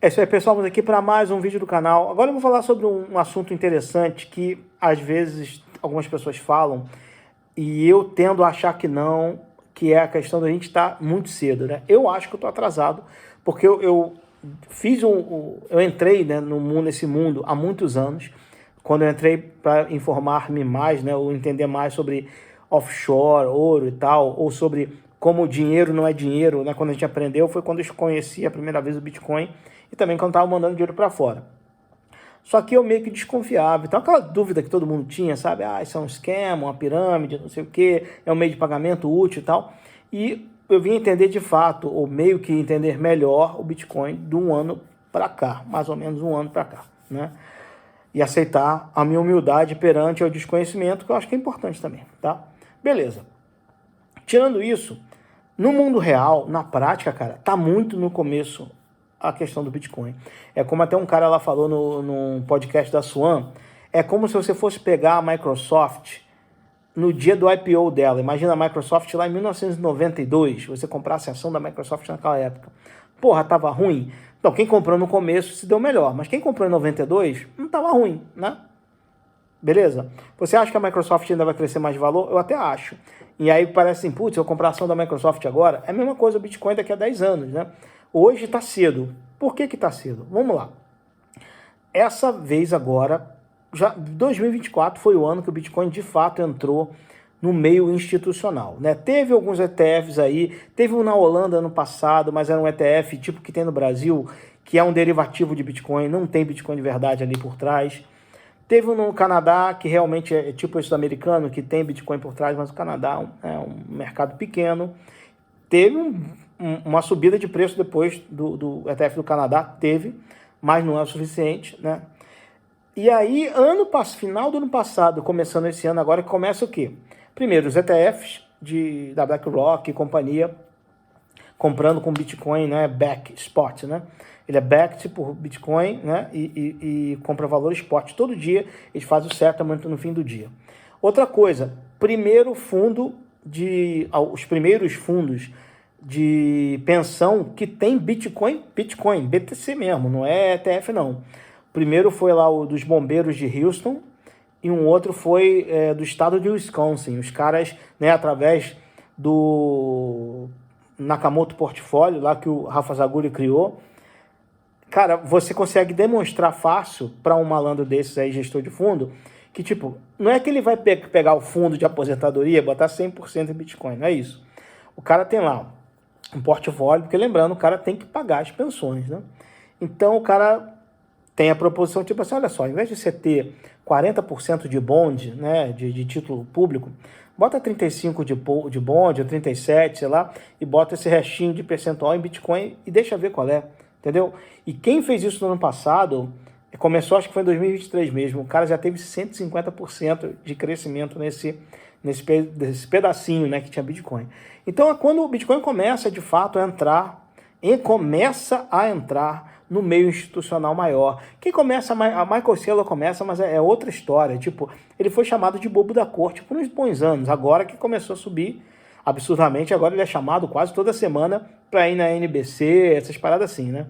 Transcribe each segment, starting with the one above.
É isso aí, pessoal. Vamos aqui para mais um vídeo do canal. Agora eu vou falar sobre um assunto interessante que às vezes algumas pessoas falam e eu tendo a achar que não, que é a questão da gente estar muito cedo, né? Eu acho que eu estou atrasado porque eu fiz eu entrei, né, nesse mundo há muitos anos. Quando eu entrei para informar-me mais, né, ou entender mais sobre offshore, ouro e tal, ou sobre como o dinheiro não é dinheiro, né? Quando a gente aprendeu foi quando eu conheci a primeira vez o Bitcoin e também quando estava mandando dinheiro para fora. Só que eu meio que desconfiava. Então aquela dúvida que todo mundo tinha, sabe? Ah, isso é um scam, uma pirâmide, não sei o quê, é um meio de pagamento útil e tal. E eu vim entender de fato, ou meio que entender melhor o Bitcoin de um ano para cá, mais ou menos um ano para cá, né? E aceitar a minha humildade perante o desconhecimento, que eu acho que é importante também, tá? Beleza. Tirando isso, no mundo real, na prática, cara, tá muito no começo a questão do Bitcoin. É como até um cara lá falou no podcast da Swan, é como se você fosse pegar a Microsoft no dia do IPO dela. Imagina a Microsoft lá em 1992, você comprasse a ação da Microsoft naquela época. Porra, tava ruim? Então, quem comprou no começo se deu melhor, mas quem comprou em 92 não tava ruim, né? Beleza? Você acha que a Microsoft ainda vai crescer mais de valor? Eu até acho. E aí parece assim, putz, eu comprar a ação da Microsoft agora, é a mesma coisa o Bitcoin daqui a 10 anos, né? Hoje está cedo. Por que está cedo? Vamos lá. Essa vez agora, já 2024 foi o ano que o Bitcoin de fato entrou no meio institucional, né? Teve alguns ETFs aí, teve um na Holanda ano passado, mas era um ETF tipo que tem no Brasil, que é um derivativo de Bitcoin, não tem Bitcoin de verdade ali por trás. Teve um no Canadá, que realmente é tipo esse do americano, que tem Bitcoin por trás, mas o Canadá é um mercado pequeno. Teve uma subida de preço depois do ETF do Canadá, teve, mas não é o suficiente, né? E aí, final do ano passado, começando esse ano agora, que começa o quê? Primeiro, os ETFs da BlackRock e companhia, comprando com Bitcoin, né? Back spot, né? Ele é backed por Bitcoin, né? E compra valor spot. Todo dia eles fazem o settlement no fim do dia. Outra coisa, os primeiros fundos de pensão que tem Bitcoin, BTC mesmo, não é ETF não. O primeiro foi lá o dos bombeiros de Houston e um outro foi do estado de Wisconsin. Os caras, né, através do Nakamoto Portfólio, lá que o Rafa Zaguri criou, cara, você consegue demonstrar fácil para um malandro desses aí, gestor de fundo, que tipo, não é que ele vai pegar o fundo de aposentadoria e botar 100% em Bitcoin, não é isso. O cara tem lá um portfólio, porque lembrando, o cara tem que pagar as pensões, né? Então o cara tem a proposição tipo assim, olha só, ao invés de você ter 40% de bond, né, de título público, bota 35 de bond, ou 37, sei lá, e bota esse restinho de percentual em Bitcoin e deixa ver qual é, entendeu? E quem fez isso no ano passado, começou acho que foi em 2023 mesmo, o cara já teve 150% de crescimento nesse pedacinho, né, que tinha Bitcoin. Então é quando o Bitcoin começa de fato a entrar no meio institucional maior. Quem começa, a Michael Saylor começa, mas é outra história. Tipo, ele foi chamado de bobo da corte por uns bons anos. Agora que começou a subir absurdamente, agora ele é chamado quase toda semana para ir na NBC, essas paradas assim, né?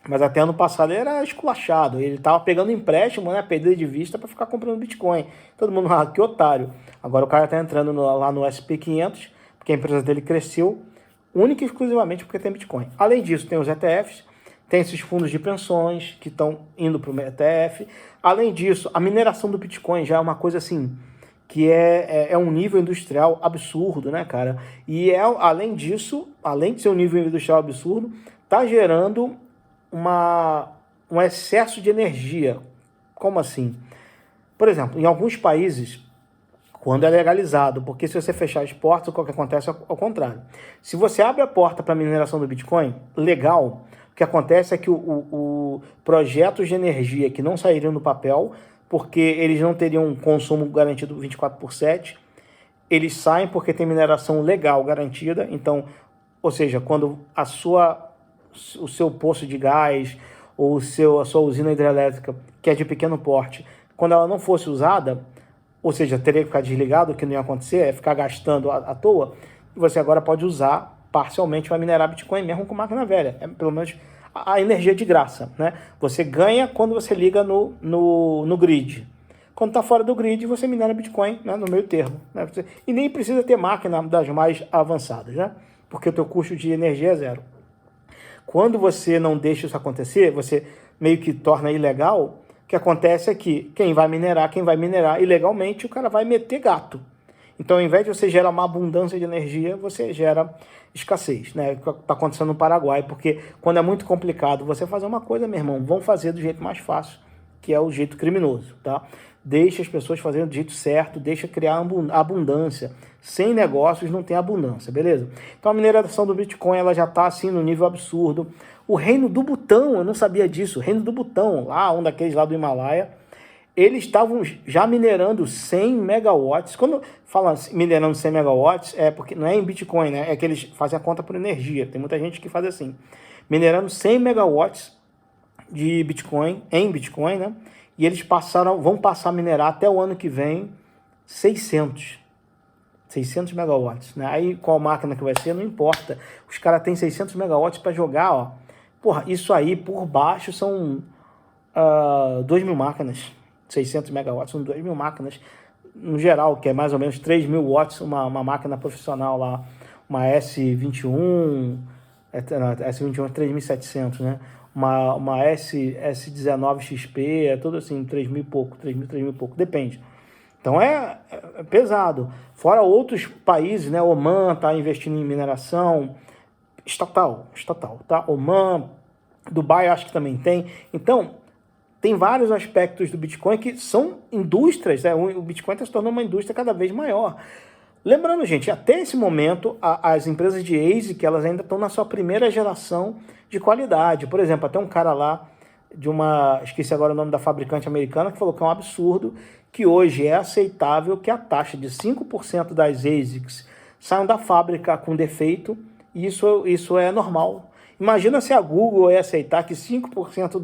Mas até ano passado ele era esculachado. Ele tava pegando empréstimo, né? Perder de vista para ficar comprando Bitcoin. Todo mundo, que otário. Agora o cara tá entrando lá no SP500, porque a empresa dele cresceu única e exclusivamente porque tem Bitcoin. Além disso, tem os ETFs, tem esses fundos de pensões que estão indo para o ETF. Além disso, a mineração do Bitcoin já é uma coisa assim, que é um nível industrial absurdo, né, cara? E além disso, além de ser um nível industrial absurdo, tá gerando um excesso de energia. Como assim? Por exemplo, em alguns países, quando é legalizado, porque se você fechar as portas, o que acontece é ao contrário. Se você abre a porta para a mineração do Bitcoin, legal, o que acontece é que o projetos de energia que não sairiam no papel, porque eles não teriam um consumo garantido 24/7, eles saem porque tem mineração legal garantida. Então, ou seja, quando o seu poço de gás ou a sua usina hidrelétrica, que é de pequeno porte, quando ela não fosse usada, ou seja, teria que ficar desligado, o que não ia acontecer, é ficar gastando à toa, e você agora pode usar parcialmente para minerar Bitcoin, mesmo com máquina velha. Pelo menos a energia de graça, né? Você ganha quando você liga no grid. Quando está fora do grid, você minera Bitcoin, né, no meio termo. Né? E nem precisa ter máquina das mais avançadas, né? Porque o teu custo de energia é zero. Quando você não deixa isso acontecer, você meio que torna ilegal, o que acontece é que quem vai minerar ilegalmente, o cara vai meter gato. Então, ao invés de você gerar uma abundância de energia, você gera escassez, né? Está acontecendo no Paraguai, porque quando é muito complicado você fazer uma coisa, meu irmão, vão fazer do jeito mais fácil, que é o jeito criminoso, tá? Deixa as pessoas fazerem do jeito certo, deixa criar abundância. Sem negócios não tem abundância, beleza? Então a mineração do Bitcoin ela já está assim no nível absurdo. O reino do Butão, eu não sabia disso, o reino do Butão, lá um daqueles lá do Himalaia, eles estavam já minerando 100 megawatts. Quando fala minerando 100 megawatts, é porque não é em Bitcoin, né? É que eles fazem a conta por energia. Tem muita gente que faz assim. Minerando 100 megawatts de Bitcoin, em Bitcoin, né? E eles vão passar a minerar até o ano que vem 600 megawatts, né? Aí qual máquina que vai ser, não importa. Os caras têm 600 megawatts para jogar, ó. Porra, isso aí por baixo são 2.000 máquinas. 600 megawatts são 2.000 máquinas no geral, que é mais ou menos 3.000 watts uma máquina profissional lá, uma S21, S21 é 3.700, né? Uma S19 XP, é tudo assim, 3.000 e pouco, 3.000 e pouco, depende. Então é pesado. Fora outros países, né? Oman está investindo em mineração estatal, tá? Oman, Dubai acho que também tem. Então, tem vários aspectos do Bitcoin que são indústrias, né? O Bitcoin está se tornando uma indústria cada vez maior. Lembrando, gente, até esse momento, as empresas de ASIC, elas ainda estão na sua primeira geração de qualidade. Por exemplo, até um cara lá, esqueci agora o nome da fabricante americana, que falou que é um absurdo, que hoje é aceitável que a taxa de 5% das ASICs saiam da fábrica com defeito, e isso é normal. Imagina se a Google ia aceitar que 5%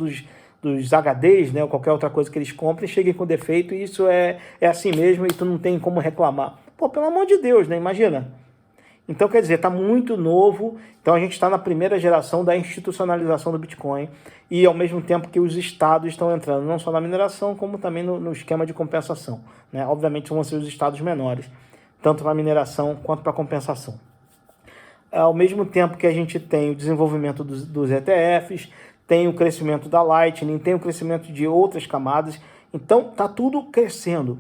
dos HDs, né, ou qualquer outra coisa que eles comprem, cheguem com defeito, e isso é assim mesmo, e tu não tem como reclamar. Pô, pelo amor de Deus, né? Imagina. Então, quer dizer, está muito novo. Então, a gente está na primeira geração da institucionalização do Bitcoin e, ao mesmo tempo que os estados estão entrando, não só na mineração, como também no esquema de compensação, né? Obviamente, vão ser os estados menores, tanto para mineração quanto para compensação. Ao mesmo tempo que a gente tem o desenvolvimento dos ETFs, tem o crescimento da Lightning, tem o crescimento de outras camadas. Então, está tudo crescendo.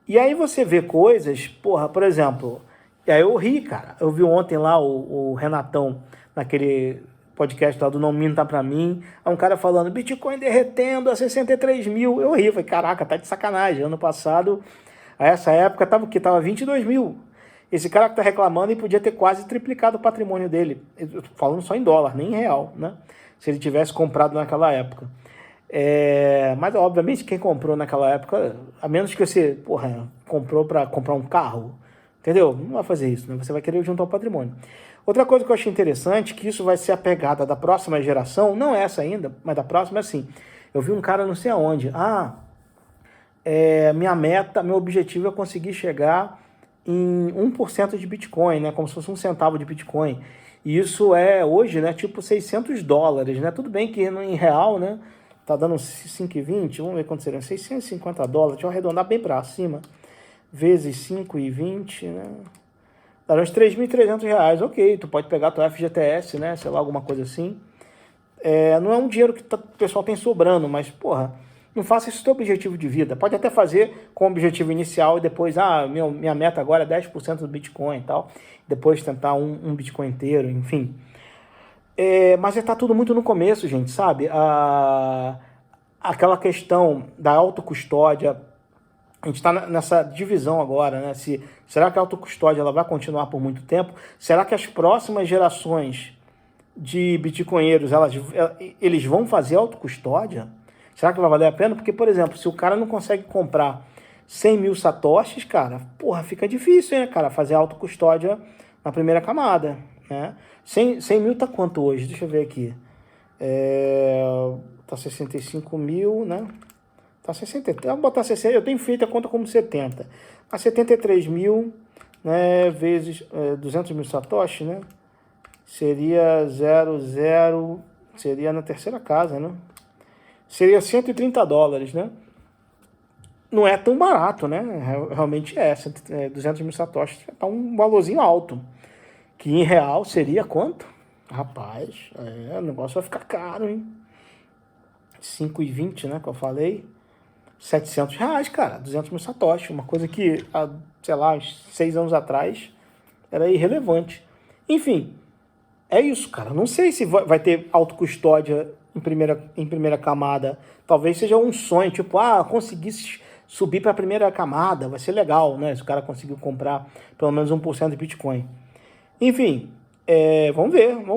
E aí você vê coisas, porra, por exemplo, e aí eu ri, cara. Eu vi ontem lá o Renatão, naquele podcast lá do Não Minta Pra Mim, um cara falando, Bitcoin derretendo a 63 mil. Eu ri, falei, caraca, tá de sacanagem. Ano passado, a essa época, tava o quê? Tava 22 mil. Esse cara que tá reclamando e podia ter quase triplicado o patrimônio dele. Eu tô falando só em dólar, nem em real, né? Se ele tivesse comprado naquela época. Mas, obviamente, quem comprou naquela época, a menos que você, comprou para comprar um carro, entendeu? Não vai fazer isso, né? Você vai querer juntar o patrimônio. Outra coisa que eu achei interessante, que isso vai ser a pegada da próxima geração, não é essa ainda, mas da próxima, assim. Eu vi um cara não sei aonde. Minha meta, meu objetivo é conseguir chegar em 1% de Bitcoin, né? Como se fosse 1 centavo de Bitcoin. E isso é, hoje, né? Tipo $600, né? Tudo bem que em real, né? Tá dando 5,20, vamos ver quanto seriam, $650, deixa eu arredondar bem para cima, vezes 5,20, né? Dará uns R$3.300, ok, tu pode pegar tua FGTS, né, sei lá, alguma coisa assim. Não é um dinheiro que o pessoal tem sobrando, mas, porra, não faça isso teu objetivo de vida. Pode até fazer com o objetivo inicial e depois, minha meta agora é 10% do Bitcoin e tal, depois tentar um Bitcoin inteiro, enfim. Mas está tudo muito no começo, gente, sabe? Aquela questão da autocustódia, a gente está nessa divisão agora, né? Será que a autocustódia ela vai continuar por muito tempo? Será que as próximas gerações de bitcoinheiros, eles vão fazer autocustódia? Será que vai valer a pena? Porque, por exemplo, se o cara não consegue comprar 100 mil satoshis, cara, porra, fica difícil, né, cara, fazer autocustódia na primeira camada, né? 100 mil tá quanto hoje? Deixa eu ver aqui. Tá 65 mil, né? Tá 60. Eu vou botar 60. Eu tenho feito a conta como 70. A 73 mil, né? Vezes 200 mil satoshi, né? Seria 0,0. seria na terceira casa, né? Seria $130, né? Não é tão barato, né? Realmente é. 200 mil satoshis é um valorzinho alto. Que em real seria quanto? Rapaz, o negócio vai ficar caro, hein? 5,20, né? Que eu falei. R$ 700, cara. 200 mil satoshis. Uma coisa que, há, sei lá, uns 6 anos atrás era irrelevante. Enfim, é isso, cara. Não sei se vai ter autocustódia em primeira camada. Talvez seja um sonho, tipo, consegui subir para a primeira camada, vai ser legal, né? Se o cara conseguiu comprar pelo menos 1% de Bitcoin. Enfim, vamos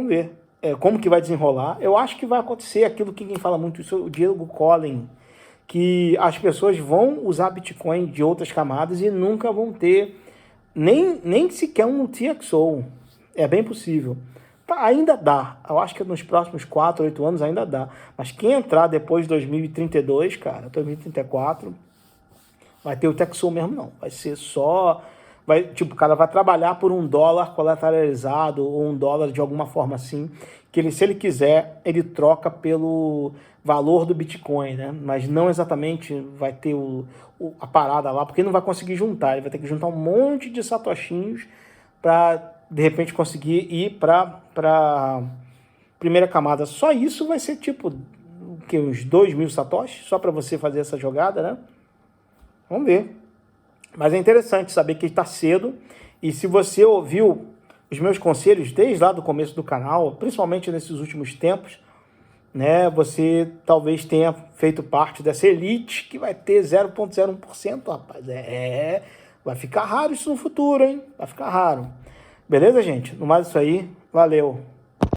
ver. Como que vai desenrolar. Eu acho que vai acontecer aquilo que quem fala muito isso, o Diego Collin, que as pessoas vão usar Bitcoin de outras camadas e nunca vão ter nem sequer um TXO. É bem possível. Ainda dá. Eu acho que nos próximos 4, 8 anos ainda dá. Mas quem entrar depois de 2032, cara, 2034, vai ter o TXO mesmo não. Vai ser só... o cara vai trabalhar por $1 colateralizado ou $1 de alguma forma assim, que ele, se ele quiser, ele troca pelo valor do Bitcoin, né? Mas não exatamente vai ter a parada lá, porque ele não vai conseguir juntar. Ele vai ter que juntar um monte de satoshinhos para, de repente, conseguir ir para primeira camada. Só isso vai ser tipo uns 2.000 satoshis, só para você fazer essa jogada, né? Vamos ver. Mas é interessante saber que está cedo, e se você ouviu os meus conselhos desde lá do começo do canal, principalmente nesses últimos tempos, né, você talvez tenha feito parte dessa elite que vai ter 0,01%, rapaz. Vai ficar raro isso no futuro, hein? Vai ficar raro. Beleza, gente? No mais isso aí, valeu.